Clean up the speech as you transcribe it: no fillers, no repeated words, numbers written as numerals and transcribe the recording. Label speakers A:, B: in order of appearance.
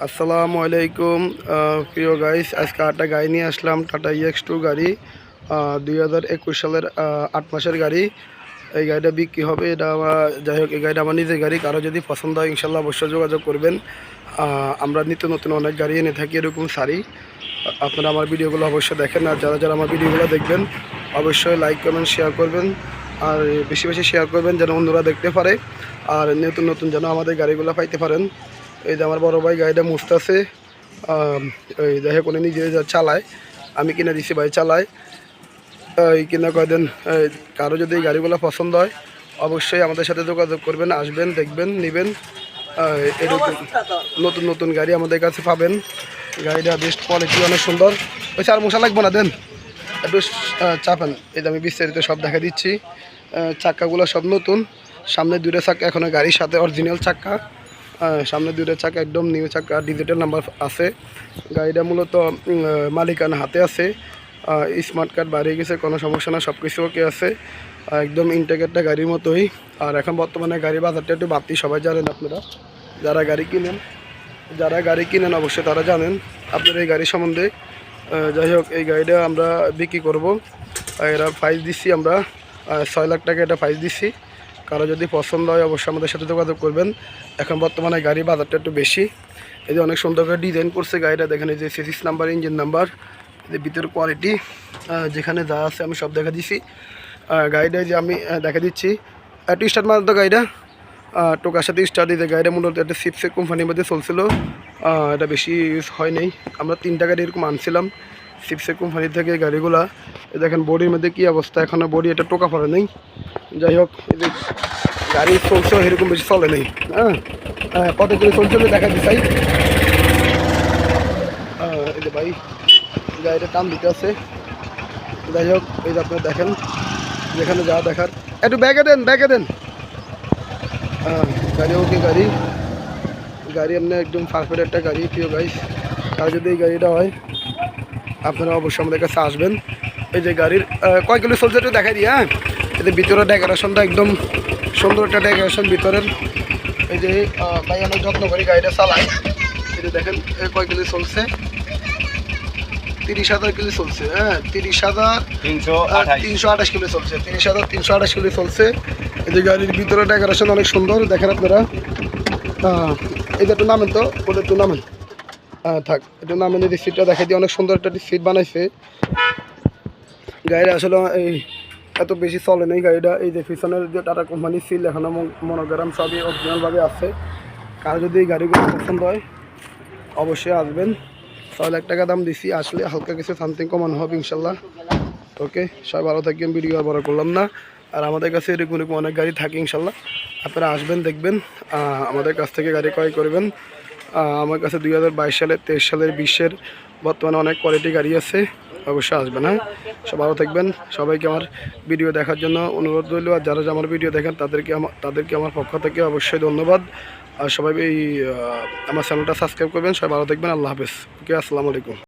A: আসসালামু আলাইকুম প্রিয় গাইস, আজকে একটা গাড়ি নিয়ে আসলাম, টাটা EX2 গাড়ি 2021 সালের 8 মাসের গাড়ি। এই গাড়িটা বিক্রি হবে। এটা যাই হোক, এই গাড়িটা আমার নিজের গাড়ি। কারো যদি পছন্দ হয় ইনশাল্লাহ অবশ্যই যোগাযোগ করবেন। আমরা নিত্য নতুন অনেক গাড়ি এনে থাকি এরকম সারি। আপনারা আমার ভিডিওগুলো অবশ্যই দেখেন, আর যারা যারা আমার ভিডিওগুলো দেখবেন অবশ্যই লাইক কমেন্ট শেয়ার করবেন, আর বেশি বেশি শেয়ার করবেন যেন অন্যরা দেখতে পারে, আর নতুন নতুন যেন আমাদের গাড়িগুলো পাইতে পারেন। এই যে আমার বড় ভাই গাড়িটা মুছতেছে। ওই দেখে কোনো নিজে চালায়, আমি কিনে দিছি, ভাই চালায়। এই কিনা কয়দিন কারো যদি এই গাড়িগুলো পছন্দ হয় অবশ্যই আমাদের সাথে যোগাযোগ করবেন, আসবেন, দেখবেন, নেবেন। এরকম নতুন নতুন গাড়ি আমাদের কাছে পাবেন। গাড়িটা বেশ কোয়ালিটি অনেক সুন্দর। ওই আর মশা লাগবো না, দেন একটু চাপান। এই যে আমি বিস্তারিত সব দেখা দিচ্ছি। চাক্কাগুলো সব নতুন, সামনে দুটো চাক্কা এখনও গাড়ির সাথে অরিজিনাল চাক্কা। সামনে দুটো চাকা একদম নিউ চাকা, ডিজিটাল নাম্বার আছে। গাড়িটা মূলত মালিকানা হাতে আছে। স্মার্ট কার্ড বাড়িয়ে গেছে, কোনো সমস্যা না, সব কিছু ওকে আছে। একদম ইন্টেকেটটা গাড়ির মতোই। আর এখন বর্তমানে গাড়ি বাজারটা একটু বাড়তি, সবাই জানেন। আপনারা যারা গাড়ি কিনেন অবশ্যই তারা জানেন আপনার এই গাড়ি সম্বন্ধে। যাই হোক, এই গাড়িটা আমরা বিক্রি করব। এরা প্রাইস দিচ্ছি আমরা 6 লাখ টাকা, এটা প্রাইস দিচ্ছি। কারো যদি পছন্দ হয় অবশ্যই আমাদের সাথে যোগাযোগ করবেন। এখন বর্তমানে গাড়ি বাজারটা একটু বেশি। এই যে অনেক সুন্দর করে ডিজাইন করছে গাড়িটা, দেখেন। এই যে সিরিজ নাম্বার, ইঞ্জিন নাম্বার, এই ভিতর কোয়ালিটি যেখানে যা আছে আমি সব দেখা দিচ্ছি। গাড়িটা যে আমি দেখা দিচ্ছি, একটু স্টার্ট মারত গাড়িটা, টোকার সাথে স্টার্ট দিতে। গাড়িটা মূলত একটা সিপসের কোম্পানির মধ্যে চলছিল। এটা বেশি ইউজ হয় নাই। আমরা 3টা গাড়ি এরকম আনছিলাম সিপসের কোম্পানি থেকে গাড়িগুলা। দেখেন বডির মধ্যে কী অবস্থা, এখনও বডি এটা টোকা পড়ে নেই। যাই হোক, গাড়ি চলছে এরকম বেশি চলে নেই। কত করে চলছে দেখা দিচ্ছি। এই যে ভাই গাড়িটা টান দিতে আছে। যাই হোক, এই যে আপনারা দেখেন, যেখানে যা দেখার একটু ব্যাগে দেন। গাড়ি ওকে, গাড়ি এমনি একদম পারফেক্ট একটা গাড়ি প্রিয় গাইস। আর যদি এই গাড়িটা হয় আপনারা অবশ্যই আমাদের কাছে আসবেন। এই যে গাড়ির কয় কিলো চলছে একটু দেখাই দিই। এই যে ভিতরের ডেকোরেশনটা একদম সুন্দর একটা ডেকোরেশন ভিতরের। এই যে ভাই অনেক যত্ন করে গাড়িটা চালায়। এই যে দেখেন কয় কিলো চলছে, 30,000 কিলো চলছে। 30,328 কিলো চলছে, 30,328 কিলো চলছে। এই যে গাড়ির ভিতরে ডেকোরেশন অনেক সুন্দর, দেখেন আপনারা। এটা একটু নামেন তো, ওটা একটু নামেন। থাক, একটু নামেন। এই সিটটা দেখা দিয়ে অনেক সুন্দর একটা সিট বানাইছে। গাড়িটা আসলে এই এত বেশি চলে নেই গাড়িটা। এই যে পিছনের যে টাটা কোম্পানির সিল এখনও মনোগ্রাম সবই অরিজিনালভাবে আছে। কারো যদি এই গাড়িগুলো পছন্দ হয় অবশ্যই আসবেন। 6 লাখ টাকা দাম দিছি, আসলে হালকা কিছু সামথিং কমানো হবে ইনশাল্লাহ। ওকে, সবাই ভালো থাকবেন। ভিডিও আর বড় করলাম না। আর আমাদের কাছে এরকম অনেক গাড়ি থাকে ইনশাল্লাহ। আপনারা আসবেন, দেখবেন, আমাদের কাছ থেকে গাড়ি ক্রয় করবেন। আমার কাছে 2022 সালের, 23 সালের, 20-এর বর্তমানে অনেক কোয়ালিটি গাড়ি আছে। অবশ্যই আসবেন। সব ভালো থাকবেন। সবাইকে আমার ভিডিও দেখার জন্য অনুরোধ রইল। আর যারা আমার ভিডিও দেখেন তাদেরকে আমার পক্ষ থেকে অবশ্যই ধন্যবাদ। আর সবাই এই আমার চ্যানেলটা সাবস্ক্রাইব করবেন। সবাই ভালো থাকবেন। আল্লাহ হাফেজ। ওকে, আসসালামু আলাইকুম।